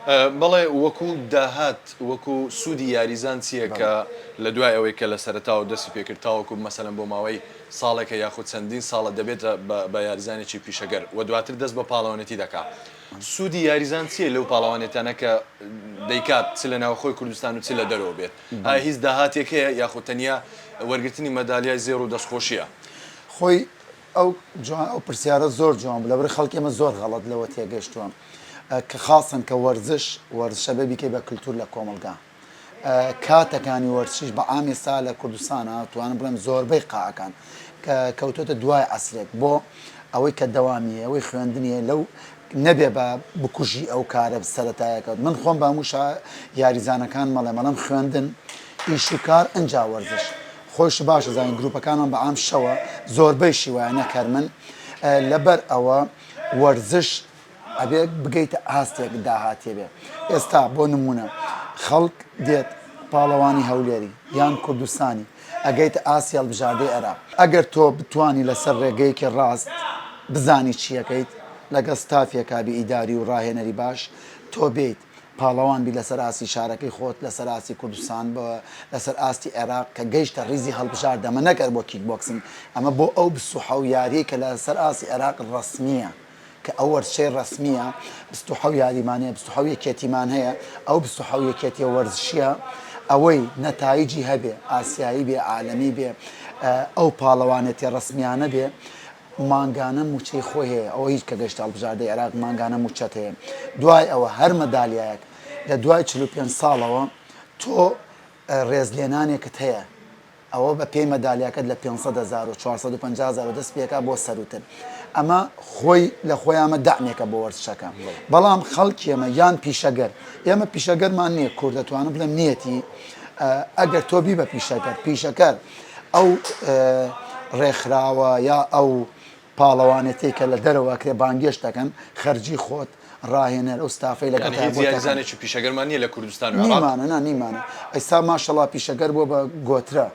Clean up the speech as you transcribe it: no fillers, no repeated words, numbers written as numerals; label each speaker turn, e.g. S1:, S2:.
S1: بەڵێ وەکو داهات وەکو سوودی یاریزان چییە کە لە دوای ئەوەی کە لە سەرەتاوە دەستی پێکردتاوەکو مەسەلەن بۆ ماوەی ساڵێکە یاخود چەندین ساڵە دەبێتە بە یاریزانێکی پیشەگەر و دواتر دەست بە پاڵەوانێتی دەکات. سوودی یاریزان چییە لەو پاڵەوانێتانە کە دەیکات چ لە ناوخۆی کوردستان و چ لە دەرەوە بێت؟ هیچ داهاتێک هەیە یاخود تەنیا وەرگرتنی مەدالیای زێڕ و دەستخۆشیە؟
S2: خۆی ئەو پرسیارە زۆر جوان لەبەر خەڵکی ئێمە زۆر غەڵەت لەوە تێگەشتووە کە خاصن کە وەرزشە ببیکەی بە کللتور لە کۆمەلگا کاتەکانی وەرزشیش بە عامی سا لە کوردستانە توانم بڵێم زۆربەی قاعەکان کە کەوتۆتە دوای عەسرێک بۆ ئەوەی کە دەوامیە ئەوەی خوێندنیە لەو نەبێ بە بکوژی ئەو کارە سەرەتایەکەوت من خۆم بە هەموو یاریزانەکان مەڵێم خوێندن ئیش و کار ئەنجا وەرزش خۆش باشە زانین گروپەکانم بە عام شەوە زۆربەی شیوایە نەکەرمن لەبەر ئەوە وەرزش ئەبێ بگەیتە ئاستێک داهاتێ بێ ئێستا بۆ نمونە خەڵک دێت پاڵەوانی هەولێری یان کوردستانی ئەگەیتە ئاسی هەڵبژاردەی عێراق ئەگەر تۆ بتوانی لەسەر ڕێگەیەکی ڕاست بزانی چیەکەیت لەگە ستافێکا بی ئیداری و ڕاهێنەری باش تۆ بێیت پاڵەوان بی لەسەر ئاسی شارەکەی خۆت لەسەر ئاسی کوردستان بە لەسەر ئاستی عێراق کە گەیشتە ڕیزی هەڵبژار دەمە نەکەر بۆ کیک بۆکسنگ ئەمە بۆ ئەو بسوحە و یاری کە لەسەر ئاسی عێراق ڕسمیە کە ئەو وەرزشەی ڕسمیە 27 یاریمانەیە 27 یەکێتیمان هەیە ئەو 27 یەکێتیە وەرزشیە ئەوەی نەتایجی هەبێ ئاسیایی بێ عالەمی بێ ئەو پاڵەوانێتی ڕسمیانە بێ مانگانە موچەی خۆی هەیە ئەوە هیچ کە گەشت هەڵبژاردەی عێراق مانگانە موچەت هەیە دوای ئەوە هەر مەدالیایەک لە دوای 45 ساڵەوە تۆ ڕێزلێنانێکت هەیە ئەوە بە پێی مەدالیاکەت لە 500,000 و 450,000 دەست پێکا بۆ سەروتر ئەمە خۆی لە خۆی ئەمە دامێکە بۆ وەرزشەکە بەڵام خەڵکی ئێمە یان پیشەگەر ئێمە پیشەگەرمان نییە کوور دەتوانم بڵێم نیەتی ئەگەر تۆ بی بە پیشەکەر ئەو ڕێکخراوە یا ئەو پاڵەوانێتی کە لە دەرەوەکرێ بانگێش دەکەن خەرجی خۆت ڕاهێنەر ئەو ستافەی
S1: لەگەڵ پیشەگەرمان نیە لە کوردستان
S2: نیمانە ئەیستا ماشەڵا پیشەگەر بۆ بە گۆترە